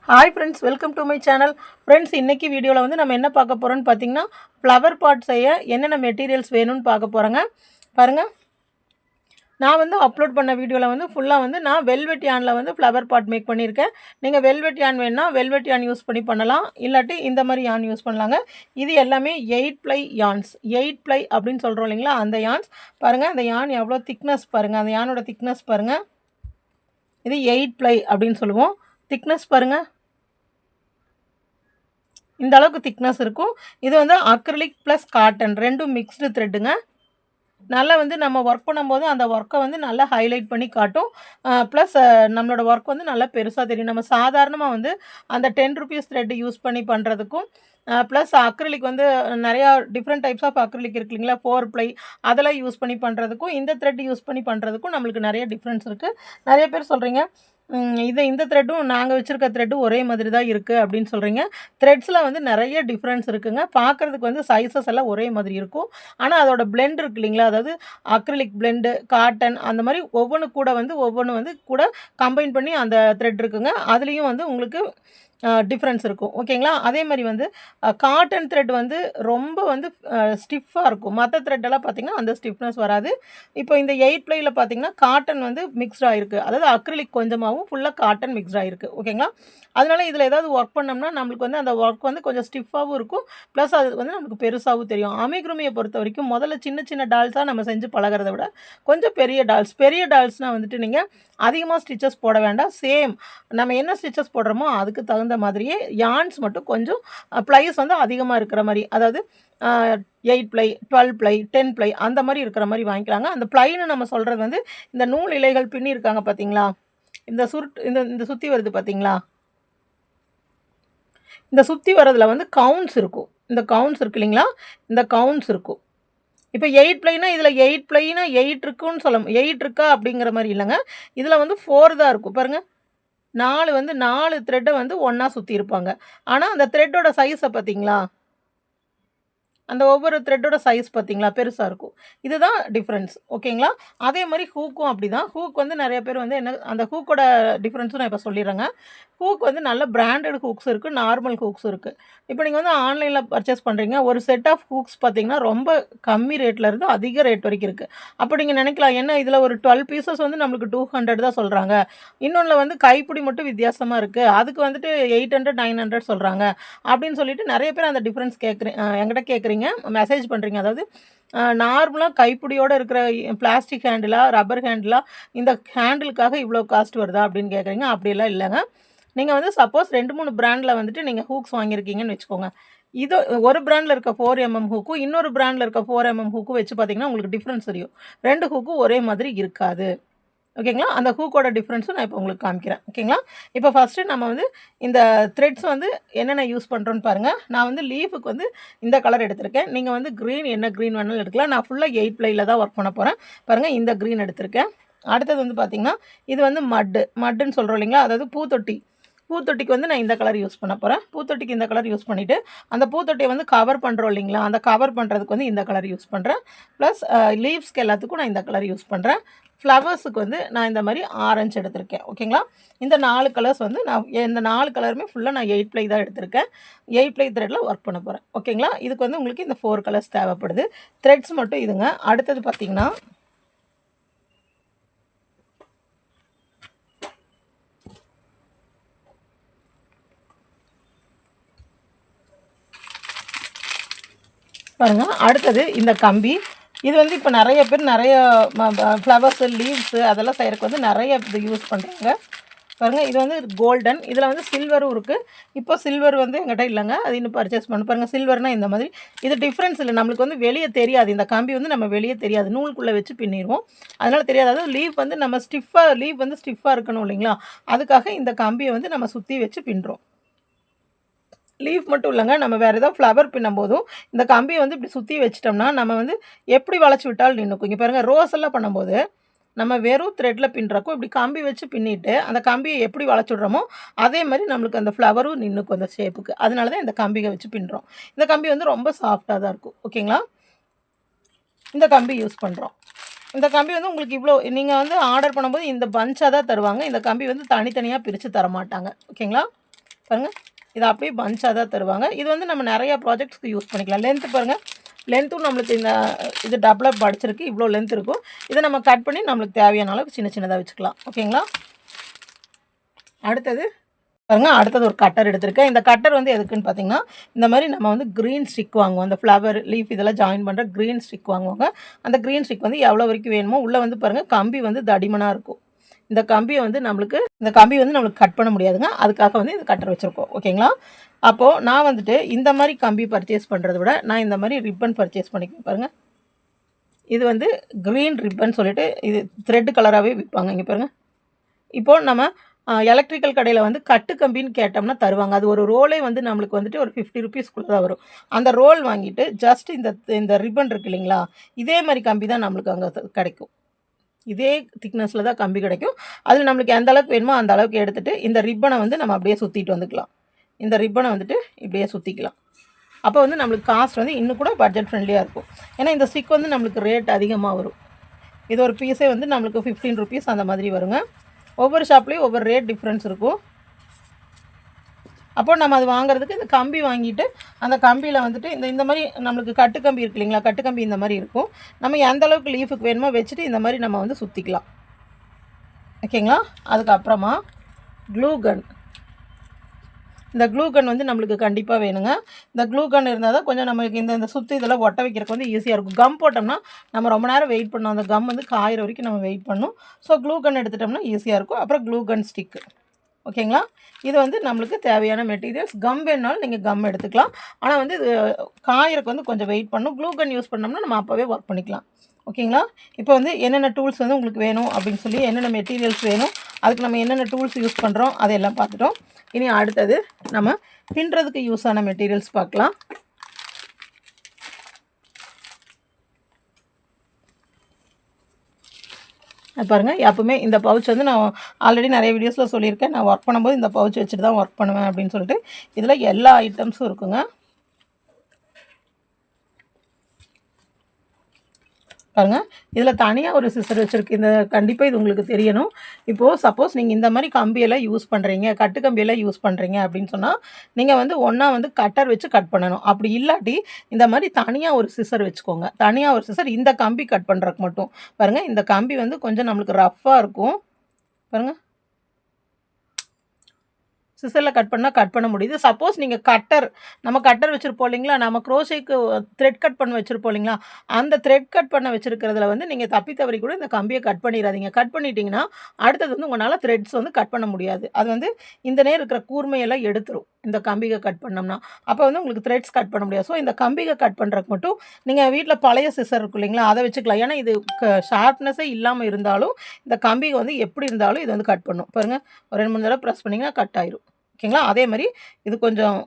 Hi friends, welcome to my channel. Friends, இன்றைக்கி வீடியோவில் வந்து நம்ம என்ன பார்க்க போகிறோன்னு பார்த்தீங்கன்னா, ஃப்ளவர் பாட் செய்ய என்னென்ன மெட்டீரியல்ஸ் வேணும்னு பார்க்க போகிறோங்க. பாருங்கள், நான் வந்து அப்லோட் பண்ண வீடியோவில் வந்து ஃபுல்லாக வந்து நான் வெல்வெட் யானில் வந்து ஃப்ளவர் பாட் மேக் பண்ணியிருக்கேன். நீங்கள் வெல்வெட் யான் வேணுன்னா வெல்வெட் யான் யூஸ் பண்ணி பண்ணலாம், இல்லாட்டி இந்த மாதிரி யான் யூஸ் பண்ணலாங்க. இது எல்லாமே 8 ப்ளை யான்ஸ். 8 ப்ளை அப்படின்னு சொல்கிறோம் இல்லைங்களா, அந்த யான்ஸ். பாருங்கள், அந்த யான் எவ்வளோ திக்னஸ் பாருங்கள், அந்த யானோட திக்னஸ் பாருங்கள். இது 8 ப்ளை அப்படின்னு சொல்லுவோம். திக்னஸ் பாருங்கள், இந்த அளவுக்கு திக்னஸ் இருக்கும். இது வந்து அக்ரிலிக் ப்ளஸ் காட்டன் ரெண்டும் மிக்ஸ்டு த்ரெட்டுங்க. நல்லா வந்து நம்ம ஒர்க் பண்ணும்போது அந்த ஒர்க்கை வந்து நல்லா ஹைலைட் பண்ணி காட்டும். ப்ளஸ் நம்மளோட ஒர்க் வந்து நல்லா பெருசாக தெரியும். நம்ம சாதாரணமாக வந்து அந்த 10 ருபீஸ் த்ரெட் யூஸ் பண்ணி பண்ணுறதுக்கும், ப்ளஸ் அக்ரிலிக் வந்து நிறையா டிஃப்ரெண்ட் டைப்ஸ் ஆஃப் அக்ரிலிக் இருக்கு இல்லைங்களா, 4 ப்ளை அதெல்லாம் யூஸ் பண்ணி பண்ணுறதுக்கும் இந்த த்ரெட் யூஸ் பண்ணி பண்ணுறதுக்கும் நம்மளுக்கு நிறைய டிஃப்ரென்ஸ் இருக்குது. நிறைய பேர் சொல்கிறீங்க, இந்த த்ரெட்டும் நாங்கள் வச்சுருக்க த்ரெட்டும் ஒரே மாதிரி தான் இருக்குது அப்படின்னு சொல்கிறீங்க. த்ரெட்ஸில் வந்து நிறைய டிஃப்ரென்ஸ் இருக்குங்க. பார்க்குறதுக்கு வந்து சைஸஸ் எல்லாம் ஒரே மாதிரி இருக்கும். ஆனால் அதோட பிளெண்ட் இருக்கு இல்லைங்களா, அதாவது அக்ரிலிக் பிளெண்டு, காட்டன், அந்த மாதிரி ஒவ்வொன்று வந்து கூட கம்பைன் பண்ணி அந்த த்ரெட் இருக்குங்க. அதுலேயும் வந்து உங்களுக்கு டிஃப்ரென்ஸ் இருக்கும். ஓகேங்களா. அதே மாதிரி வந்து காட்டன் த்ரெட் வந்து ரொம்ப வந்து ஸ்டிஃபாக இருக்கும். மற்ற த்ரெட்டெல்லாம் பார்த்திங்கன்னா அந்த ஸ்டிஃப்னஸ் வராது. இப்போ இந்த 8 ப்ளையில் பார்த்திங்கன்னா காட்டன் வந்து மிக்ஸ்டாக இருக்குது. அதாவது அக்ரிலிக் கொஞ்சமாகவும் ஃபுல்லாக காட்டன் மிக்ஸ்டாக இருக்குது. ஓகேங்களா. அதனால் இதில் ஏதாவது ஒர்க் பண்ணோம்னா நம்மளுக்கு வந்து அந்த ஒர்க் வந்து கொஞ்சம் ஸ்டிஃபாகவும் இருக்கும், ப்ளஸ் அது வந்து நமக்கு பெருசாகவும் தெரியும். அமிகுருமியை பொறுத்த வரைக்கும் முதல்ல சின்ன சின்ன டால்ஸாக நம்ம செஞ்சு பழகிறத விட கொஞ்சம் பெரிய டால்ஸ்னால் வந்துட்டு நீங்கள் அதிகமாக ஸ்டிச்சஸ் போட வேண்டாம். சேம் நம்ம என்ன ஸ்டிச்சஸ் போடுறோமோ அதுக்கு தகுந்த மாதிரியே யான்ஸ் மட்டும் கொஞ்சம் ப்ளைஸ் வந்து அதிகமாக இருக்கிற மாதிரி, அதாவது 8 ப்ளை, 12 ப்ளை, 10 ப்ளை அந்த மாதிரி இருக்கிற மாதிரி வாங்கிக்கலாங்க. அந்த ப்ளைன்னு நம்ம சொல்கிறது வந்து இந்த நூல் இலைகள் பின்னி இருக்காங்க பார்த்தீங்களா, இந்த சுற்றி வருது பார்த்தீங்களா, இந்த சுற்றி வரதில் வந்து கவுன்ஸ் இருக்கும். இந்த கவுன்ஸ் இருக்கு இல்லைங்களா, இந்த கவுன்ஸ் இருக்கும். இப்போ 8 ப்ளைனா இதில் 8 ப்ளைனா 8 இருக்குன்னு 8 இருக்கா அப்படிங்கிற மாதிரி இல்லைங்க. இதில் வந்து 4 தான் இருக்கும். பாருங்கள், 4 த்ரெட்டை வந்து ஒன்றா சுற்றி இருப்பாங்க. ஆனால் அந்த த்ரெட்டோட சைஸை பார்த்தீங்களா, அந்த ஒவ்வொரு த்ரெட்டோட சைஸ் பார்த்தீங்களா பெருசாக இருக்கும். இதுதான் டிஃப்ரென்ஸ். ஓகேங்களா. அதே மாதிரி ஹூக்கும் அப்படி தான். ஹூக் வந்து நிறைய பேர் வந்து என்ன, அந்த ஹூக்கோட டிஃப்ரென்ஸும் நான் இப்போ சொல்லிடுறேங்க. ஹூக் வந்து நல்ல பிராண்டட் ஹூக்ஸ் இருக்குது, நார்மல் ஹூக்ஸ் இருக்குது. இப்போ நீங்கள் வந்து ஆன்லைனில் பர்ச்சேஸ் பண்ணுறீங்க, ஒரு செட் ஆஃப் ஹூக்ஸ் பார்த்தீங்கன்னா ரொம்ப கம்மி ரேட்டில் இருந்து அதிக ரேட் வரைக்கும் இருக்குது. அப்போ நீங்கள் நினைக்கலாம், என்ன இதில் ஒரு 12 பீசஸ் வந்து நம்மளுக்கு 200 தான் சொல்கிறாங்க, இன்னொன்றில் வந்து கைப்பிடி மட்டும் வித்தியாசமாக இருக்குது, அதுக்கு வந்துட்டு 800 900 சொல்கிறாங்க அப்படின்னு சொல்லிட்டு நிறைய பேர் அந்த டிஃப்ரென்ஸ் என்கிட்ட கேட்குறீங்க, மெசேஜ் பண்ணுறீங்க. அதாவது நார்மலாக கைப்பிடியோடு இருக்கிற பிளாஸ்டிக் ஹேண்டிலா, ரப்பர் ஹேண்டிலா, இந்த ஹேண்டிலுக்காக இவ்வளோ காஸ்ட் வருதா அப்படின்னு கேட்குறீங்க. அப்படியெல்லாம் இல்லைங்க. நீங்கள் வந்து சப்போஸ் 2-3 பிராண்டில் வந்துட்டு நீங்கள் ஹூக்ஸ் வாங்கியிருக்கீங்கன்னு வச்சுக்கோங்க. இது ஒரு பிராண்டில் இருக்க 4mm ஹூக்கும் இன்னொரு பிராண்டில் இருக்க 4mm ஹூக்கும் வச்சு பார்த்தீங்கன்னா உங்களுக்கு டிஃப்ரென்ஸ் தெரியும். 2 ஹூக்கும் ஒரே மாதிரி இருக்காது. ஓகேங்களா. அந்த ஹூக்கோட டிஃப்ரென்ஸும் நான் இப்போ உங்களுக்கு காமிக்கிறேன். ஓகேங்களா. இப்போ ஃபஸ்ட்டு நம்ம வந்து இந்த த்ரெட்ஸ் வந்து என்னென்ன யூஸ் பண்ணுறோன்னு பாருங்கள். நான் வந்து லீஃபுக்கு வந்து இந்த கலர் எடுத்திருக்கேன். நீங்கள் வந்து என்ன க்ரீன் வேணாலும் எடுக்கலாம். நான் ஃபுல்லாக 8 ப்ளையில் தான் ஒர்க் பண்ண போகிறேன். பாருங்கள், இந்த க்ரீன் எடுத்திருக்கேன். அடுத்தது வந்து பார்த்திங்கன்னா, இது வந்து மட்டுன்னு சொல்கிறோம் இல்லைங்களா, அதாவது பூத்தொட்டிக்கு வந்து நான் இந்த கலர் யூஸ் பண்ண போகிறேன். பூத்தொட்டிக்கு இந்த கலர் யூஸ் பண்ணிவிட்டு, அந்த பூத்தொட்டியை வந்து கவர் பண்ணுறோம் இல்லைங்களா, அந்த கவர் பண்ணுறதுக்கு வந்து இந்த கலர் யூஸ் பண்ணுறேன். ப்ளஸ் லீவ்ஸ்க்கு எல்லாத்துக்கும் நான் இந்த கலர் யூஸ் பண்ணுறேன். ஃப்ளவர்ஸுக்கு வந்து நான் இந்த மாதிரி ஆரஞ்சு எடுத்திருக்கேன். ஓகேங்களா. இந்த 4 கலர்ஸ் வந்து இந்த 4 கலருமே ஃபுல்லாக நான் 8 ப்ளை தான் எடுத்திருக்கேன். 8 ப்ளை த்ரெட்டில் ஒர்க் பண்ண போகிறேன். ஓகேங்களா. இதுக்கு வந்து உங்களுக்கு இந்த 4 கலர்ஸ் தேவைப்படுது. த்ரெட்ஸ் மட்டும் இதுங்க. அடுத்தது பார்த்திங்கன்னா, பாருங்கள், அடுத்தது இந்த கம்பி. இது வந்து இப்போ நிறைய பேர் நிறைய ஃப்ளவர்ஸு, லீவ்ஸு அதெல்லாம் செய்கிறதுக்கு வந்து நிறைய இது யூஸ் பண்ணுறாங்க. பாருங்கள், இது வந்து கோல்டன், இதில் வந்து சில்வரும் இருக்குது. இப்போ சில்வர் வந்து எங்கிட்ட இல்லைங்க, அது இன்னும் பர்ச்சேஸ் பண்ண. பாருங்கள், சில்வர்னால் இந்த மாதிரி. இது டிஃப்ரென்ஸ் இல்லை, நம்மளுக்கு வந்து வெளியே தெரியாது. இந்த கம்பி வந்து நம்ம வெளியே தெரியாது, நூலுக்குள்ளே வச்சு பின்னிடுவோம், அதனால் தெரியாது. அதாவது லீவ் வந்து நம்ம ஸ்டிஃபாக இருக்கணும் இல்லைங்களா, அதுக்காக இந்த கம்பியை வந்து நம்ம சுற்றி வச்சு பின்னுறோம். லீஃப் மட்டும் இல்லைங்க, நம்ம வேறு ஏதாவது ஃப்ளவர் பின்னும் போதும் இந்த கம்பியை வந்து இப்படி சுற்றி வச்சிட்டோம்னா நம்ம வந்து எப்படி வளைச்சி விட்டாலும் நின்றுக்கும். இங்கே பாருங்கள், ரோஸ் எல்லாம் பண்ணும்போது நம்ம வெறும் த்ரெட்டில் பின்னுறக்கும் இப்படி கம்பி வச்சு பின்னிட்டு அந்த கம்பியை எப்படி வளைச்சி விட்றோமோ அதே மாதிரி நம்மளுக்கு அந்த ஃப்ளவரும் நின்றுக்கும் அந்த ஷேப்புக்கு. அதனால தான் இந்த கம்பியை வச்சு பின்னுறோம். இந்த கம்பி வந்து ரொம்ப சாஃப்டாக தான் இருக்கும். ஓகேங்களா. இந்த கம்பி யூஸ் பண்ணுறோம். இந்த கம்பி வந்து உங்களுக்கு இவ்வளோ நீங்கள் வந்து ஆர்டர் பண்ணும்போது இந்த பஞ்சாக தான் தருவாங்க. இந்த கம்பி வந்து தனித்தனியாக பிரித்து தர மாட்டாங்க. ஓகேங்களா. பாருங்கள், இது அப்படியே பஞ்சாக தான் தருவாங்க. இது வந்து நம்ம நிறையா ப்ராஜெக்ட்ஸ்க்கு யூஸ் பண்ணிக்கலாம். லென்த்து பாருங்கள், லென்த்தும் நம்மளுக்கு இந்த இது டபுளாக படிச்சிருக்கு, இவ்வளோ லென்த் இருக்கும். இதை நம்ம கட் பண்ணி நம்மளுக்கு தேவையான அளவுக்கு சின்ன சின்னதாக வச்சுக்கலாம். ஓகேங்களா? அடுத்தது பாருங்கள், அடுத்தது ஒரு கட்டர் எடுத்திருக்கேன். இந்த கட்டர் வந்து எதுக்குன்னு பார்த்தீங்கன்னா, இந்த மாதிரி நம்ம வந்து க்ரீன் ஸ்டிக் வாங்குவோம். அந்த ஃப்ளவர், லீஃப் இதெல்லாம் ஜாயின் பண்ணுற க்ரீன் ஸ்டிக் வாங்குவாங்க. அந்த க்ரீன் ஸ்டிக் வந்து எவ்வளோ வரைக்கும் வேணுமோ, உள்ளே வந்து பாருங்கள் கம்பி வந்து தடிமனாக இருக்கும். இந்த கம்பி வந்து நம்மளுக்கு கட் பண்ண முடியாதுங்க. அதுக்காக வந்து இந்த கட்டர் வச்சுருக்கோம். ஓகேங்களா? அப்போது நான் வந்துட்டு இந்த மாதிரி கம்பி பர்ச்சேஸ் பண்ணுறத விட நான் இந்த மாதிரி ரிப்பன் பர்ச்சேஸ் பண்ணிக்குவேன். பாருங்கள், இது வந்து க்ரீன் ரிப்பன் சொல்லிட்டு இது த்ரெட் கலராகவே விற்பாங்க. இங்கே பாருங்கள். இப்போது நம்ம எலக்ட்ரிக்கல் கடையில் வந்து கட்டு கம்பின்னு கேட்டோம்னா தருவாங்க. அது ஒரு ரோலே வந்து நம்மளுக்கு வந்துட்டு ஒரு 50 ருபீஸ்க்குள்ளே தான் வரும். அந்த ரோல் வாங்கிட்டு ஜஸ்ட் இந்த ரிப்பன் இருக்குது இல்லைங்களா, இதே மாதிரி கம்பி தான் நம்மளுக்கு அங்கே கிடைக்கும். இதே திக்னஸில் தான் கம்பி கிடைக்கும். அதில் நம்மளுக்கு எந்த அளவுக்கு வேணுமோ அந்த அளவுக்கு எடுத்துகிட்டு இந்த ரிப்பனை வந்து நம்ம அப்படியே சுற்றிட்டு வந்துக்கலாம். இந்த ரிப்பனை வந்துட்டு இப்படியே சுற்றிக்கலாம். அப்போ வந்து நம்மளுக்கு காஸ்ட் வந்து இன்னும் கூட பட்ஜெட் ஃப்ரெண்ட்லியாக இருக்கும். ஏன்னா இந்த ஸ்டிக் வந்து நம்மளுக்கு ரேட் அதிகமாக வரும். இது ஒரு பீஸே வந்து நம்மளுக்கு 15 ருபீஸ் அந்த மாதிரி வருங்க. ஒவ்வொரு ஷாப்லேயும் ஒவ்வொரு ரேட் டிஃப்ரென்ஸ் இருக்கும். அப்போ நம்ம அது வாங்குறதுக்கு இந்த கம்பி வாங்கிட்டு அந்த கம்பியில் வந்துட்டு இந்த மாதிரி நம்மளுக்கு கட்டு கம்பி இருக்கு இல்லைங்களா, கட்டு கம்பி இந்த மாதிரி இருக்கும். நம்ம எந்த அளவுக்கு லீஃபுக்கு வேணுமோ வச்சுட்டு இந்த மாதிரி நம்ம வந்து சுற்றிக்கலாம். ஓகேங்களா? அதுக்கப்புறமா க்ளூ கன். இந்த க்ளூ கன் வந்து நம்மளுக்கு கண்டிப்பாக வேணுங்க. இந்த க்ளூ கன் இருந்தால் தான் கொஞ்சம் நம்மளுக்கு இந்த சுற்றி இதெல்லாம் ஒட்ட வைக்கிறதுக்கு வந்து ஈஸியாக இருக்கும். கம் போட்டோம்னா நம்ம ரொம்ப நேரம் வெயிட் பண்ணோம். அந்த கம் வந்து காயிற வரைக்கும் நம்ம வெயிட் பண்ணணும். ஸோ க்ளூ கன் எடுத்துட்டோம்னா ஈஸியாக இருக்கும். அப்புறம் க்ளூ கன் ஸ்டிக்கு. ஓகேங்களா? இது வந்து நம்மளுக்கு தேவையான மெட்டீரியல்ஸ். கம் வேணுனாலும் நீங்கள் கம் எடுத்துக்கலாம். ஆனால் வந்து இது காயறக்கு வந்து கொஞ்சம் வெயிட் பண்ணணும். க்ளூ கன் யூஸ் பண்ணோம்னா நம்ம அப்போவே ஒர்க் பண்ணிக்கலாம். ஓகேங்களா? இப்போ வந்து என்னென்ன டூல்ஸ் வந்து உங்களுக்கு வேணும் அப்படின்னு சொல்லி, என்னென்ன மெட்டீரியல்ஸ் வேணும், அதுக்கு நம்ம என்னென்ன டூல்ஸ் யூஸ் பண்ணுறோம் அதையெல்லாம் பார்த்துட்டோம். இனி அடுத்தது நம்ம பின்னுறதுக்கு யூஸ் ஆன மெட்டீரியல்ஸ் பார்க்கலாம். பாருங்கள், எப்பவுமே இந்த பவுச் வந்து நான் ஆல்ரெடி நிறைய வீடியோஸில் சொல்லியிருக்கேன். நான் ஒர்க் பண்ணும்போது இந்த பவுச் வச்சுட்டு தான் ஒர்க் பண்ணுவேன் அப்படின்னு சொல்லிட்டு. இதில் எல்லா ஐட்டம்ஸும் இருக்குங்க. பாருங்கள், இதில் தனியாக ஒரு சிசர் வச்சுருக்கு. இந்த கண்டிப்பாக இது உங்களுக்கு தெரியணும். இப்போது சப்போஸ் நீங்கள் இந்த மாதிரி கம்பியெல்லாம் யூஸ் பண்ணுறீங்க, கட்டு கம்பியெல்லாம் யூஸ் பண்ணுறீங்க அப்படின்னு சொன்னால் நீங்கள் வந்து ஒன்றா வந்து கட்டர் வச்சு கட் பண்ணணும். அப்படி இல்லாட்டி இந்த மாதிரி தனியாக ஒரு சிசர் வச்சுக்கோங்க. தனியாக ஒரு சிசர் இந்த கம்பி கட் பண்ணுறதுக்கு மட்டும். பாருங்கள், இந்த கம்பி வந்து கொஞ்சம் நம்மளுக்கு ரஃப்பாக இருக்கும். பாருங்கள், சிசரில் கட் பண்ண முடியுது. சப்போஸ் நீங்கள் நம்ம கட்டர் வச்சுருப்போம் இல்லைங்களா, நம்ம க்ரோஷேக்கு த்ரெட் கட் பண்ண வச்சுருப்போம் இல்லைங்களா, அந்த த்ரெட் கட் பண்ண வச்சுருக்கிறதுல வந்து நீங்கள் தப்பி தவறி கூட இந்த கம்பியை கட் பண்ணிடாதீங்க. கட் பண்ணிட்டீங்கன்னா அடுத்தது வந்து உங்களால் த்ரெட்ஸ் வந்து கட் பண்ண முடியாது. அது வந்து இந்த நேரம் இருக்கிற கூர்மையெல்லாம் எடுத்துரும் இந்த கம்பிகை கட் பண்ணோம்னா. அப்போ வந்து உங்களுக்கு த்ரெட்ஸ் கட் பண்ண முடியாது. ஸோ இந்த கம்பிகை கட் பண்ணுறதுக்கு மட்டும் நீங்கள் வீட்டில் பழைய சிசர் இருக்கும் இல்லைங்களா, அதை வச்சுக்கலாம். ஏன்னா இது ஷார்ப்னஸே இல்லாமல் இருந்தாலும் இந்த கம்பிகை வந்து எப்படி இருந்தாலும் இது வந்து கட் பண்ணும். பாருங்கள், ஒரு 2-3 தடவை ப்ரெஸ் பண்ணிங்கன்னா கட் ஆயிரும். ஓகேங்களா? அதே மாதிரி இது கொஞ்சம்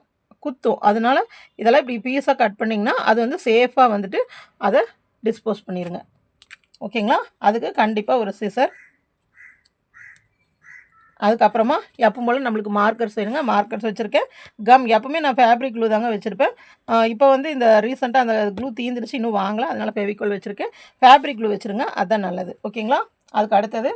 குத்தும். அதனால இதெல்லாம் இப்படி பீஸாக கட் பண்ணிங்கன்னா அது வந்து சேஃபாக வந்துட்டு அதை டிஸ்போஸ் பண்ணிடுங்க. ஓகேங்களா? அதுக்கு கண்டிப்பாக ஒரு சிசர். அதுக்கப்புறமா எப்பவும் போல் நம்மளுக்கு மார்க்கர்ஸ் வேணுங்க. மார்க்கர்ஸ் வச்சுருக்கேன். கம் எப்பவுமே நான் ஃபேப்ரிக் க்ளூ தாங்க வச்சுருப்பேன். இப்போ வந்து இந்த ரீசெண்டாக அந்த க்ளூ தீந்துருச்சு, இன்னும் வாங்கலாம். அதனால் ஃபெவிகால் வச்சுருக்கேன். ஃபேப்ரிக் க்ளூ வச்சுருங்க, அதுதான் நல்லது. ஓகேங்களா? அதுக்கு அடுத்தது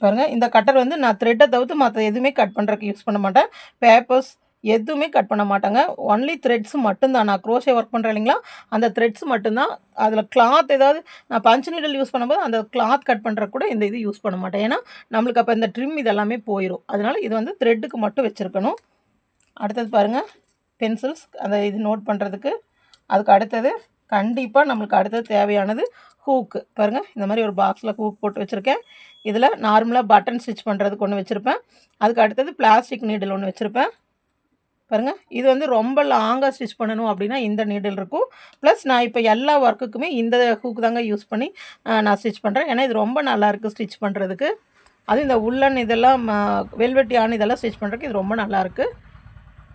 பாருங்கள், இந்த கட்டர் வந்து நான் த்ரெட்டை தவிர்த்து மற்ற எதுவுமே கட் பண்ணுறதுக்கு யூஸ் பண்ண மாட்டேன். பேப்பர்ஸ் எதுவுமே கட் பண்ண மாட்டாங்க. ஒன்லி த்ரெட்ஸ் மட்டும்தான். நான் க்ரோஷே ஒர்க் பண்ணுறேன் இல்லைங்களா, அந்த த்ரெட்ஸ் மட்டும்தான். அதில் கிளாத் ஏதாவது நான் பஞ்ச் நீடில் யூஸ் பண்ணும்போது அந்த கிளாத் கட் பண்ணுற கூட இந்த இது யூஸ் பண்ண மாட்டேன். ஏன்னா நம்மளுக்கு அப்போ இந்த ட்ரிம் இதெல்லாமே போயிடும். அதனால் இது வந்து த்ரெட்டுக்கு மட்டும் வச்சுருக்கணும். அடுத்தது பாருங்கள், பென்சில்ஸ், அந்த இது நோட் பண்ணுறதுக்கு. அதுக்கு அடுத்தது கண்டிப்பாக நம்மளுக்கு அடுத்தது தேவையானது ஹூக்கு. பாருங்கள், இந்த மாதிரி ஒரு பாக்ஸில் ஹூக் போட்டு வச்சுருக்கேன். இதில் நார்மலாக பட்டன் ஸ்டிச் பண்ணுறதுக்கு ஒன்று வச்சுருப்பேன். அதுக்கு அடுத்தது பிளாஸ்டிக் நீடில் ஒன்று வச்சுருப்பேன். பாருங்கள், இது வந்து ரொம்ப லாங்காக ஸ்டிச் பண்ணணும் அப்படின்னா இந்த நீடில் இருக்கும். ப்ளஸ் நான் இப்போ எல்லா ஒர்க்குக்குமே இந்த ஹூக் தாங்க யூஸ் பண்ணி நான் ஸ்டிச் பண்ணுறேன். ஏன்னா இது ரொம்ப நல்லாயிருக்கு ஸ்டிச் பண்ணுறதுக்கு. அதுவும் இந்த உள்ளன் இதெல்லாம் வெல்வெட்டியான இதெல்லாம் ஸ்டிச் பண்ணுறதுக்கு இது ரொம்ப நல்லாயிருக்கு.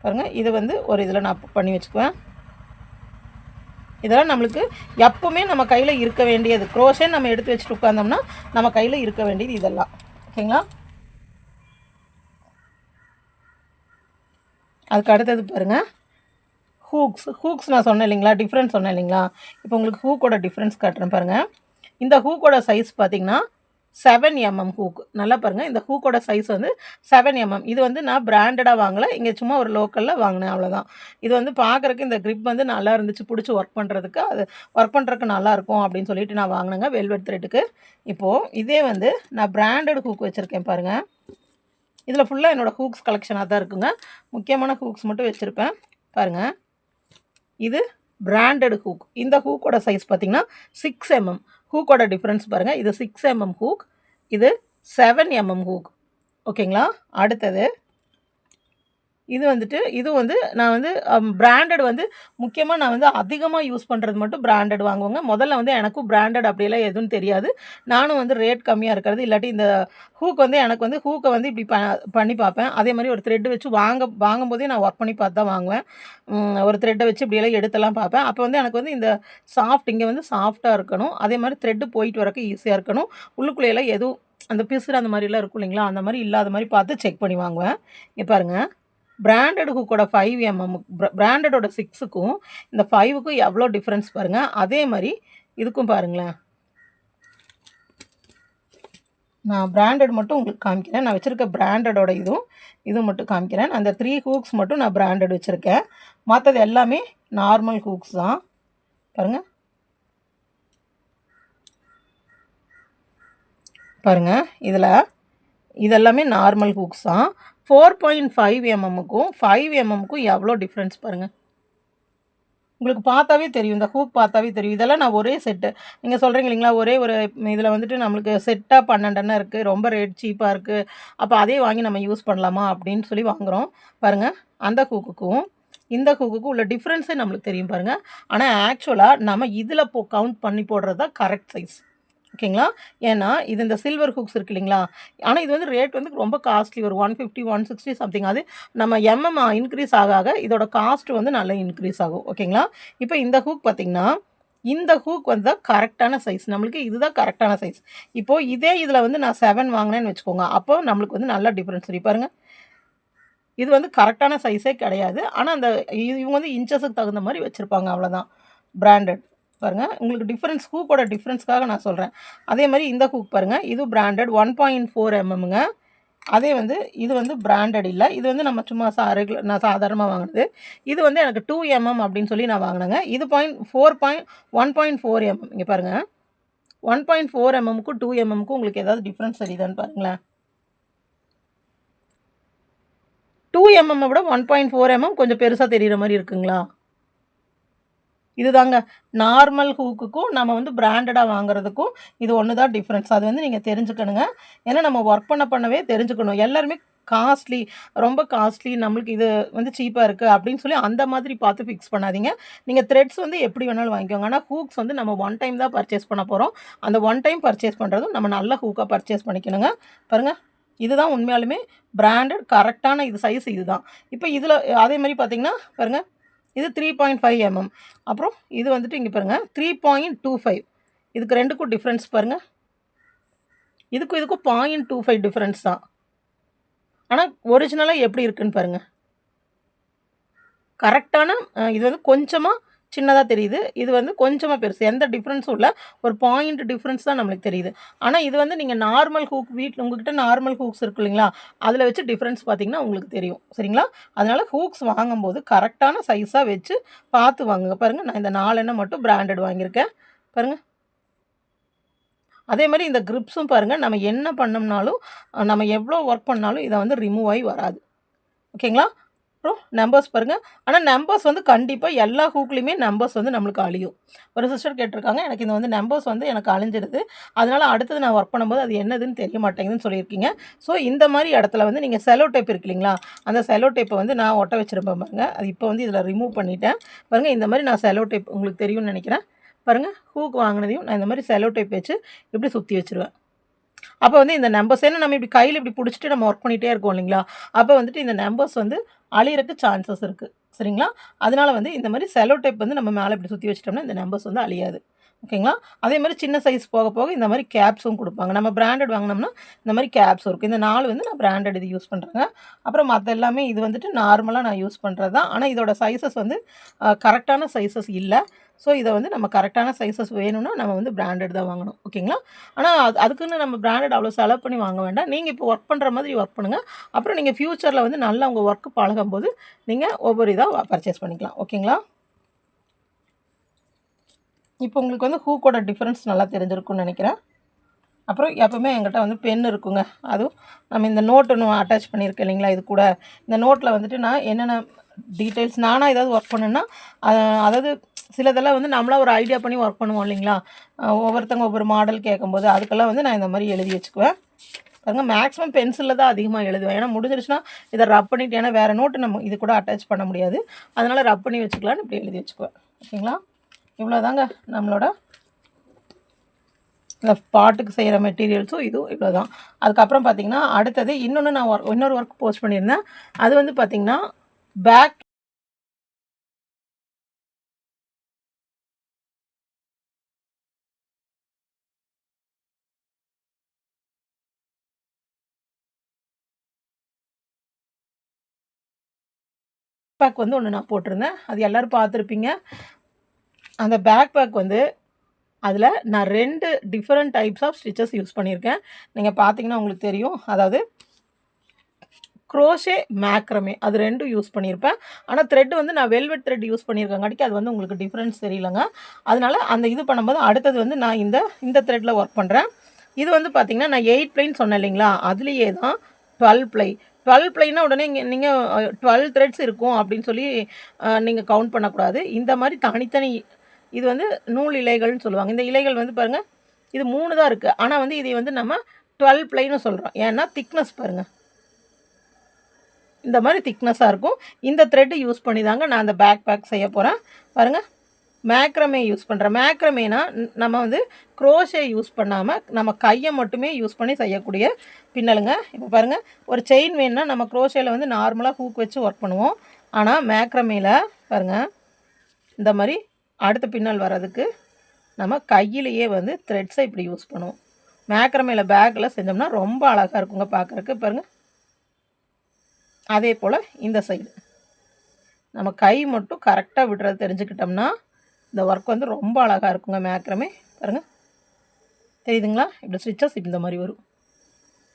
பாருங்கள், இது வந்து ஒரு இதில் நான் பண்ணி வச்சுக்குவேன். இதெல்லாம் நம்மளுக்கு எப்பவுமே நம்ம கையில் இருக்க வேண்டியது. க்ரோஷே நம்ம எடுத்து வச்சுட்டு உட்காந்தோம்னா நம்ம கையில் இருக்க வேண்டியது இதெல்லாம். ஓகேங்களா? அதுக்கு அடுத்தது பாருங்கள், ஹூக்ஸ் நான் சொன்னேன் இல்லைங்களா, சொன்னேன் இல்லைங்களா. இப்போ உங்களுக்கு ஹூக்கோட டிஃப்ரென்ஸ் காட்டுறேன் பாருங்கள். இந்த ஹூக்கோட சைஸ் பார்த்திங்கன்னா 7 mm ஹூக். நல்லா பாருங்கள், இந்த ஹூக்கோட சைஸ் வந்து 7 mm. இது வந்து நான் பிராண்டடாக வாங்கலை, இங்கே சும்மா ஒரு லோக்கலில் வாங்கினேன், அவ்வளோதான். இது வந்து பார்க்குறக்கு இந்த grip வந்து நல்லா இருந்துச்சு, பிடிச்சி ஒர்க் பண்ணுறதுக்கு, அது ஒர்க் பண்ணுறதுக்கு நல்லாயிருக்கும் அப்படின்னு சொல்லிட்டு நான் வாங்கினேங்க வெல்வெட் த்ரெட்டுக்கு. இப்போது இதே வந்து நான் பிராண்டட் ஹூக் வச்சுருக்கேன் பாருங்கள். இதில் ஃபுல்லாக என்னோடய ஹூக்ஸ் கலெக்ஷனாக தான் இருக்குங்க. முக்கியமான ஹூக்ஸ் மட்டும் வச்சுருப்பேன் பாருங்கள். இது பிராண்டட் ஹூக். இந்த ஹூக்கோட சைஸ் பார்த்திங்கன்னா 6 mm. ஹூக்கோட டிஃப்ரென்ஸ் பாருங்கள். இது 6 mm ஹூக், இது 7 mm ஹூக். ஓகேங்களா? அடுத்தது இது வந்துட்டு இது வந்து நான் வந்து பிராண்டட் வந்து முக்கியமாக நான் வந்து அதிகமாக யூஸ் பண்ணுறது மட்டும் பிராண்டட் வாங்குவேங்க. முதல்ல வந்து எனக்கும் பிராண்டட் அப்படியெல்லாம் எதுவும் தெரியாது. நானும் வந்து ரேட் கம்மியாக இருக்கிறது, இல்லாட்டி இந்த ஹூக் வந்து எனக்கு வந்து ஹூக்கை வந்து இப்படி பண்ணி பார்ப்பேன். அதே மாதிரி ஒரு த்ரெட்டு வச்சு வாங்கும்போதே நான் ஒர்க் பண்ணி பார்த்து தான் வாங்குவேன். ஒரு த்ரெட்டை வச்சு இப்படியெல்லாம் எடுத்தெல்லாம் பார்ப்பேன். அப்போ வந்து எனக்கு வந்து இந்த இங்கே வந்து சாஃப்டாக இருக்கணும், அதே மாதிரி த்ரெட்டு போயிட்டு வரக்கு ஈஸியாக இருக்கணும், உள்ளுக்குள்ளேயெல்லாம் எதுவும் அந்த பிசுறு அந்த மாதிரிலாம் இருக்கும் இல்லைங்களா, அந்த மாதிரி இல்லாத மாதிரி பார்த்து செக் பண்ணி வாங்குவேன். இங்கே பாருங்கள், பிராண்டட் ஹூக்கோட 5 mm, பிராண்டடோட 6க்கும் இந்த 5க்கும் எவ்வளோ டிஃப்ரென்ஸ் பாருங்கள். அதே மாதிரி இதுக்கும் பாருங்களேன். நான் பிராண்டட் மட்டும் உங்களுக்கு காமிக்கிறேன். நான் வச்சுருக்க பிராண்டடோட இதுவும் மட்டும் காமிக்கிறேன். அந்த 3 ஹூக்ஸ் மட்டும் நான் பிராண்டட் வச்சுருக்கேன். மற்றது எல்லாமே நார்மல் ஹூக்ஸ் தான் பாருங்கள். பாருங்கள், இதெல்லாமே நார்மல் ஹூக்ஸ் தான். 4.5 mmக்கும் 5 mmக்கும் எவ்வளோ டிஃப்ரென்ஸ் பாருங்கள். உங்களுக்கு பார்த்தாவே தெரியும், இந்த ஹூக் பார்த்தாவே தெரியும். இதெல்லாம் நான் ஒரே செட்டு, நீங்கள் சொல்கிறீங்க இல்லைங்களா, ஒரே ஒரு இதில் வந்துட்டு நம்மளுக்கு செட்டாக 12 இருக்குது, ரொம்ப ரேட் சீப்பாக இருக்குது, அப்போ அதே வாங்கி நம்ம யூஸ் பண்ணலாமா அப்படின்னு சொல்லி வாங்குகிறோம் பாருங்கள். அந்த ஹூக்குக்கும் இந்த ஹூக்குக்கும் உள்ள டிஃப்ரென்ஸே நம்மளுக்கு தெரியும் பாருங்கள். ஆனால் ஆக்சுவலாக நம்ம இதில் கவுண்ட் பண்ணி போடுறது தான் கரெக்ட் சைஸ். ஓகேங்களா? ஏன்னா இது இந்த சில்வர் ஹூக்ஸ் இருக்குது இல்லைங்களா, ஆனால் இது வந்து ரேட் வந்து ரொம்ப காஸ்ட்லி, ஒரு 150 160 சம்திங். அது நம்ம இன்க்ரீஸ் ஆக இதோட காஸ்ட் வந்து நல்லா இன்க்ரீஸ் ஆகும். ஓகேங்களா? இப்போ இந்த ஹூக் பார்த்திங்கன்னா, இந்த ஹூக் வந்து தான் கரெக்டான சைஸ், நம்மளுக்கு இதுதான் கரெக்டான சைஸ். இப்போது இதே இதில் வந்து நான் 7 வாங்கினேன்னு வச்சுக்கோங்க, அப்போ நம்மளுக்கு வந்து நல்ல டிஃப்ரென்ஸ் தெரியும் பாருங்கள். இது வந்து கரெக்டான சைஸே கிடையாது, ஆனால் அந்த இவங்க வந்து இன்ச்சஸுக்கு தகுந்த மாதிரி வச்சுருப்பாங்க, அவ்வளோதான். பிராண்டட் பாருங்கள், உங்களுக்கு டிஃப்ரென்ஸ் ஹூக்கோட டிஃப்ரென்ஸ்க்காக நான் சொல்கிறேன். அதே மாதிரி இந்த ஹூக் பாருங்கள், இது பிராண்டட் 1.4 mmங்க. அதே வந்து இது வந்து பிராண்டட் இல்லை, இது வந்து நம்ம சும்மா நான் சாதாரணமாக வாங்கினது. இது வந்து எனக்கு 2 mm அப்படின்னு சொல்லி நான் வாங்கினேங்க. இது 1.4 mm. இங்கே பாருங்கள், 1.4 mmக்கும் 2 mmக்கும் உங்களுக்கு ஏதாவது டிஃப்ரென்ஸ் தெரியுதான்னு பாருங்களேன். 2 mm விட 1.4 mm கொஞ்சம் பெருசாக தெரிகிற மாதிரி இருக்குங்களா? இதுதாங்க நார்மல் ஹூக்குக்கும் நம்ம வந்து பிராண்டடாக வாங்குறதுக்கும் இது ஒன்று தான் டிஃப்ரென்ஸ். அது வந்து நீங்கள் தெரிஞ்சுக்கணுங்க. ஏன்னா நம்ம ஒர்க் பண்ணவே தெரிஞ்சுக்கணும். எல்லாருமே காஸ்ட்லி, ரொம்ப காஸ்ட்லி, நம்மளுக்கு இது வந்து சீப்பாக இருக்குது அப்படின்னு சொல்லி அந்த மாதிரி பார்த்து ஃபிக்ஸ் பண்ணாதீங்க. நீங்கள் த்ரெட்ஸ் வந்து எப்படி வேணாலும் வாங்கிக்கோங்க. ஆனால் ஹூக்ஸ் வந்து நம்ம ஒன் டைம் தான் பர்ச்சேஸ் பண்ண போகிறோம். அந்த ஒன் டைம் பர்ச்சேஸ் பண்ணுறதும் நம்ம நல்ல ஹூக்காக பர்ச்சேஸ் பண்ணிக்கணுங்க. பாருங்கள், இதுதான் உண்மையாலுமே பிராண்டட் கரெக்டான இது சைஸ் இதுதான். இப்போ இதில் அதே மாதிரி பார்த்திங்கன்னா பாருங்கள், இது 3.5 mm. அப்புறம் இது வந்துட்டு இங்கே பாருங்கள் 3.25. இதுக்கு ரெண்டுக்கும் டிஃப்ரென்ஸ் பாருங்கள். இதுக்கும் 0.25 டிஃப்ரென்ஸ் தான். ஆனால் ஒரிஜினலாக எப்படி இருக்குன்னு பாருங்கள். கரெக்டான இது வந்து கொஞ்சமாக சின்னதாக தெரியுது, இது வந்து கொஞ்சமாக பெருசு, எந்த டிஃப்ரென்ஸும் இல்லை, ஒரு பாயிண்ட் டிஃப்ரென்ஸ் தான் நம்மளுக்கு தெரியுது. ஆனால் இது வந்து நீங்கள் நார்மல் ஹூக் வீட்டில் உங்கள்கிட்ட நார்மல் ஹூக்ஸ் இருக்கு இல்லைங்களா, அதில் வச்சு டிஃப்ரென்ஸ் பார்த்திங்கன்னா உங்களுக்கு தெரியும். சரிங்களா? அதனால் ஹூக்ஸ் வாங்கும்போது கரெக்டான சைஸாக வச்சு பார்த்து வாங்குங்க. பாருங்கள், நான் இந்த 4 எண்ணெய் மட்டும் பிராண்டட் வாங்கியிருக்கேன் பாருங்கள். அதே மாதிரி இந்த கிரிப்ஸும் பாருங்கள், நம்ம என்ன பண்ணோம்னாலும் நம்ம எவ்வளோ ஒர்க் பண்ணாலும் இதை வந்து ரிமூவ் ஆகி வராது. ஓகேங்களா? அப்புறம் நம்பர்ஸ் பாருங்கள். ஆனால் நம்பர்ஸ் வந்து கண்டிப்பாக எல்லா ஹூக்லேயுமே நம்பர்ஸ் வந்து நம்மளுக்கு அழியும். ஒரு சிஸ்டர் கேட்டிருக்காங்க, எனக்கு இந்த வந்து நம்பர்ஸ் வந்து எனக்கு அழிஞ்சிடுது, அதனால் அடுத்தது நான் ஒர்க் பண்ணும்போது அது என்னதுன்னு தெரிய மாட்டேங்குதுன்னு சொல்லியிருக்கீங்க. ஸோ இந்த மாதிரி இடத்துல வந்து நீங்கள் செலோ டேப் இருக்கு இல்லைங்களா, அந்த செலோ டேப்பை வந்து நான் ஒட்ட வச்சுருப்பேன் பாருங்கள். அது இப்போ வந்து இதில் ரிமூவ் பண்ணிட்டேன் பாருங்கள். இந்த மாதிரி நான் செலோ டேப் உங்களுக்கு தெரியும்னு நினைக்கிறேன் பாருங்கள். ஹூக் வாங்கினதையும் நான் இந்த மாதிரி செலோ டேப் வச்சு இப்படி சுற்றி வச்சுருவேன். அப்போ வந்து இந்த நம்பர்ஸ் ஏன்னா நம்ம இப்படி கையில் இப்படி பிடிச்சிட்டு நம்ம ஒர்க் பண்ணிகிட்டே இருக்கோம் இல்லைங்களா, அப்போ வந்துட்டு இந்த நம்பர்ஸ் வந்து அழியறதுக்கு சான்சஸ் இருக்குது. சரிங்களா? அதனால் வந்து இந்த மாதிரி செலோ டேப் வந்து நம்ம மேலே இப்படி சுற்றி வச்சிட்டோம்னா இந்த நம்பர்ஸ் வந்து அழியாது. ஓகேங்களா? அதே மாரி சின்ன சைஸ் போக போக இந்த மாரி கேப்ஸும் குடுப்பாங்க. நம்ம பிராண்டட் வாங்குனோம்னா, இந்த மாரி கேப்ஸ் இருக்கும். இந்த 4 வந்து நான் பிராண்டட் இது யூஸ் பண்றேங்க. அப்புறம் மத்த எல்லாமே இது வந்துட்டு நார்மலா நான் யூஸ் பண்றது தான். ஆனா இதோட சைஸஸ் வந்து கரெக்ட்டான சைஸஸ் இல்ல. ஸோ இத வந்து நம்ம கரெக்ட்டான சைஸஸ் வேணும்னா, நம்ம வந்து பிராண்டட் தான் வாங்கணும். ஓகேங்களா? ஆனா அதுக்குன்னு நம்ம பிராண்டட் அவ்வளோ செலவு பண்ணி வாங்க வேண்டாம். நீங்க இப்போ ஒர்க் பண்ற மாதிரி ஒர்க் பண்ணுங்க. அப்புறம் நீங்க ஃபியூச்சர்ல வந்து நல்லா உங்க ஒர்க் பழகும்போது, நீங்க ஒவ்வொரு இதா பர்ச்சேஸ் பண்ணிக்கலாம். ஓகேங்களா? இப்போ உங்களுக்கு வந்து ஹூக்கோட டிஃபரன்ஸ் நல்லா தெரிஞ்சிருக்கும்னு நெனைக்கிறேன். அப்புறம் எப்பவுமே என்கிட்ட வந்து பென் இருக்குங்க. அதுவும் நம்ம இந்த நோட் ஒண்ணு அட்டாச் பண்ணியிருக்கேன் இல்லைங்களா? இது கூட. இந்த நோட்ல வந்துட்டு நான் என்னென்ன டீட்டெயில்ஸ் நானா ஏதாவது ஒர்க் பண்ணேன்னா, அ அதாவது சிலதெல்லாம் வந்து நம்மளா ஒரு ஐடியா பண்ணி ஒர்க் பண்ணுவோம் இல்லைங்களா? ஒவ்வொருத்தவங்க ஒவ்வொரு மாடல் கேட்கும்போது, அதுக்கெல்லாம் வந்து நான் இந்த மாரி எழுதி வச்சுக்குவேன். பாருங்க மேக்ஸிமம் பென்சில்ல தான் அதிகமா எழுதுவேன். ஏன்னா முடிஞ்சிருச்சுன்னா, இத ரப் பண்ணிட்டு ஏன்னா வேற நோட்டு நம்ம இது கூட அட்டாச் பண்ண முடியாது. அதனால ரப் பண்ணி வச்சுக்கலான்னு இப்படி எழுதி வச்சுக்குவேன். ஓகேங்களா? இவ்வளோதாங்க நம்மளோட இந்த பாட்டுக்கு செய்கிற மெட்டீரியல்ஸும் இதுவும் இவ்வளோ தான். அதுக்கப்புறம் பார்த்தீங்கன்னா, அடுத்தது இன்னொன்று நான் இன்னொரு ஒர்க் போஸ்ட் பண்ணியிருந்தேன். அது வந்து பார்த்தீங்கன்னா, பேக் பேக் வந்து ஒண்ணு நான் போட்டிருந்தேன். அது எல்லாரும் பார்த்துருப்பீங்க. அந்த பேக் பேக் வந்து அதில நான் 2 different types of stitches use பண்ணியிருக்கேன். நீங்க பார்த்தீங்கன்னா உங்களுக்கு தெரியும். அதாவது குரோஷே, மேக்ரமே அது 2ம் யூஸ் பண்ணியிருப்பேன். ஆனா த்ரெட் வந்து நான் வெல்வெட் த்ரெட் யூஸ் பண்ணியிருக்கங்காட்டிக்கு அது வந்து உங்களுக்கு டிஃபரன்ஸ் தெரியலங்க. அதனால அந்த இது பண்ணும்போது அடுத்தது வந்து நான் இந்த த்ரெட்ல ஒர்க் பண்றேன். இது வந்து பார்த்தீங்கன்னா, நான் 8 ப்ளைன்னு சொன்னேன் இல்லைங்களா? அதிலேயே தான் 12 ப்ளை. 12 ப்ளைன்னா உடனே நீங்க 12 த்ரெட்ஸ் இருக்கும் அப்படின்னு சொல்லி நீங்க கவுண்ட் பண்ணக்கூடாது. இந்த மாரி தனித்தனி இது வந்து நூல் இழைகள்னு சொல்லுவாங்க. இந்த இழைகள் வந்து பாருங்க, இது 3 தான் இருக்கு. ஆனா வந்து இதை வந்து நம்ம 12 ப்ளைன்னு சொல்றோம். ஏன்னா திக்னஸ் பாருங்க. இந்த மாதிரி திக்னஸாக இருக்கும். இந்த த்ரெட் யூஸ் பண்ணி தாங்க நான் அந்த பேக் பேக் செய்ய போகிறேன். பாருங்கள் மேக்ரமே யூஸ் பண்ணுறேன். மேக்ரமேனா நம்ம வந்து குரோஷே யூஸ் பண்ணாமல் நம்ம கையை மட்டுமே யூஸ் பண்ணி செய்யக்கூடிய பின்னலுங்க. இப்போ பாருங்கள் ஒரு செயின் வேணுன்னா நம்ம குரோஷேயில் வந்து நார்மலாக ஹூக் வச்சு ஒர்க் பண்ணுவோம். ஆனால் மேக்ரமேல பாருங்கள் இந்த மாதிரி அடுத்த பின்னல் வர்றதுக்கு நம்ம கையிலேயே வந்து த்ரெட்ஸை இப்படி யூஸ் பண்ணுவோம். மேக்ரமேல பேக்கில் செஞ்சோம்னா ரொம்ப அழகாக இருக்குங்க பார்க்குறக்கு. பாருங்கள் அதே போல் இந்த சைடு நம்ம கை மட்டும் கரெக்டாக விடுறது தெரிஞ்சுக்கிட்டோம்னா இந்த ஒர்க் வந்து ரொம்ப அழகாக இருக்குங்க. மேக்ரமே பாருங்கள் தெரியுதுங்களா? இப்படி ஸ்டிச்சஸ் இந்த மாதிரி வரும்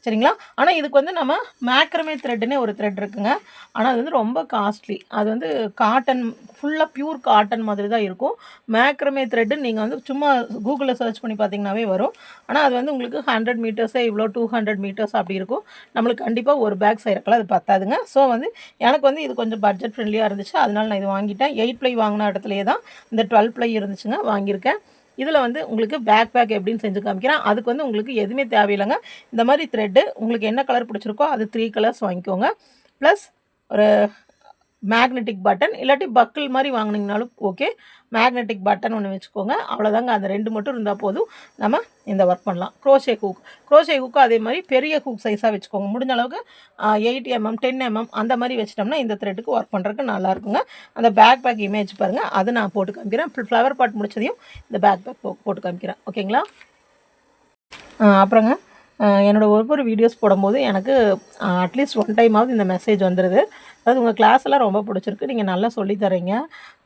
சரிங்களா? ஆனால் இதுக்கு வந்து நம்ம மேக்ரமே த்ரெட்டுன்னே ஒரு த்ரெட் இருக்குங்க. ஆனால் அது வந்து ரொம்ப காஸ்ட்லி. அது வந்து காட்டன் ஃபுல்லாக பியூர் காட்டன் மாதிரி தான் இருக்கும். மேக்ரமே த்ரெட்டுன்னு நீங்கள் வந்து சும்மா கூகுளில் சர்ச் பண்ணி பார்த்தீங்கன்னாவே வரும். ஆனால் அது வந்து உங்களுக்கு 100 மீட்டர்ஸே இவ்வளோ 200 மீட்டர்ஸ் அப்படி இருக்கும். நம்மளுக்கு கண்டிப்பாக ஒரு பேக் செய்கிறக்கெல்லாம் அது பத்தாதுங்க. ஸோ வந்து எனக்கு வந்து இது கொஞ்சம் பட்ஜெட் ஃப்ரெண்ட்லியாக இருந்துச்சு. அதனால நான் இது வாங்கிட்டேன். 8 ப்ளை வாங்கின இடத்துலையே தான் இந்த 12 ப்ளை இருந்துச்சுங்க வாங்கியிருக்கேன். இதில் வந்து உங்களுக்கு பேக் பேக் எப்படின்னு செஞ்சு காமிக்கிறேன். அதுக்கு வந்து உங்களுக்கு எதுவுமே தேவையில்லைங்க. இந்த மாதிரி த்ரெட்டு உங்களுக்கு என்ன கலர் பிடிச்சிருக்கோ அது 3 கலர்ஸ் வாங்கிக்கோங்க. ப்ளஸ் ஒரு மேக்னெட்டிக் பட்டன் இல்லாட்டி பக்கிள் மாதிரி வாங்கினீங்கனாலும் ஓகே. மேக்னெட்டிக் பட்டன் ஒன்று வச்சுக்கோங்க. அவ்வளோதாங்க. அந்த 2 மட்டும் இருந்தால் போதும். நம்ம இந்த ஒர்க் பண்ணலாம். க்ரோஷே ஹூக்கும் அதே மாதிரி பெரிய ஹூக் சைஸாக வச்சுக்கோங்க. முடிஞ்ச அளவுக்கு 8 mm 10 mm அந்த மாதிரி வச்சிட்டோம்னா இந்த த்ரெட்டுக்கு ஒர்க் பண்ணுறதுக்கு நல்லாயிருக்குங்க. அந்த பேக் பேக் இமேஜ் பாருங்கள். அது நான் போட்டு காமிக்கிறேன். ஃப்ளவர் பாட் முடிச்சதையும் இந்த பேக் பேக் போட்டு காமிக்கிறேன். ஓகேங்களா? அப்புறங்க என்னோடய ஒவ்வொரு வீடியோஸ் போடும்போது எனக்கு அட்லீஸ்ட் ஒன் டைமாவது இந்த மெசேஜ் வந்துடுது. அதாவது உங்கள் கிளாஸ் எல்லாம் ரொம்ப பிடிச்சிருக்கு. நீங்கள் நல்லா சொல்லித்தரீங்க.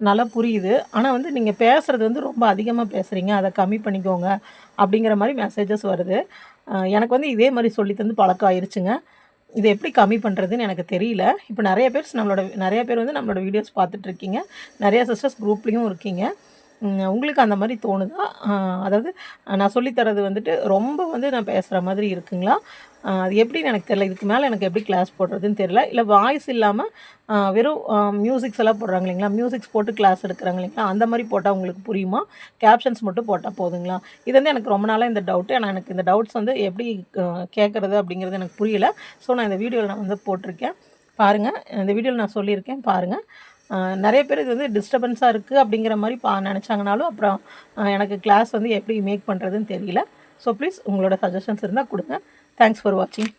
நல்லா புரியுது. ஆனால் வந்து நீங்கள் பேசுகிறது வந்து ரொம்ப அதிகமாக பேசுகிறீங்க. அதை கம்மி பண்ணிக்கோங்க அப்படிங்கிற மாதிரி மெசேஜஸ் வருது. எனக்கு வந்து இதே மாதிரி சொல்லி தந்து பழக்கம் ஆயிடுச்சுங்க. இதை எப்படி கம்மி பண்ணுறதுன்னு எனக்கு தெரியல. இப்போ நிறைய பேர் வந்து நம்மளோட வீடியோஸ் பார்த்துட்ருக்கீங்க. நிறைய சிஸ்டர்ஸ் குரூப்லேயும் இருக்கீங்க. உங்களுக்கு அந்த மாதிரி தோணுதா? அதாவது நான் சொல்லித்தரது வந்துட்டு ரொம்ப வந்து நான் பேசுகிற மாதிரி இருக்குங்களா? அது எப்படின்னு எனக்கு தெரியல. இதுக்கு மேலே எனக்கு எப்படி கிளாஸ் போடுறதுன்னு தெரியல. இல்லை வாய்ஸ் இல்லாமல் வெறும் மியூசிக்ஸ் எல்லாம் போடுறாங்க இல்லைங்களா? மியூசிக்ஸ் போட்டு கிளாஸ் எடுக்கிறாங்க இல்லைங்களா? அந்த மாதிரி போட்டால் உங்களுக்கு புரியுமா? கேப்ஷன்ஸ் மட்டும் போட்டால் போதுங்களா? இது வந்து எனக்கு ரொம்ப நாளாக இந்த டவுட்டு. ஆனால் எனக்கு இந்த டவுட்ஸ் வந்து எப்படி கேட்குறது அப்படிங்கிறது எனக்கு புரியல. ஸோ நான் இந்த வீடியோவில் நான் வந்து போட்டிருக்கேன். பாருங்கள். இந்த வீடியோவில் நான் சொல்லியிருக்கேன் பாருங்கள். நிறைய பேர் இது வந்து டிஸ்டர்பன்ஸாக இருக்குது அப்படிங்கிற மாதிரி நினச்சாங்கனாலும் அப்புறம் எனக்கு கிளாஸ் வந்து எப்படி மேக் பண்ணுறதுன்னு தெரியல. ஸோ ப்ளீஸ் உங்களோட சஜஷன்ஸ் இருந்தால் கொடுங்க. தேங்க்ஸ் ஃபார் வாட்சிங்.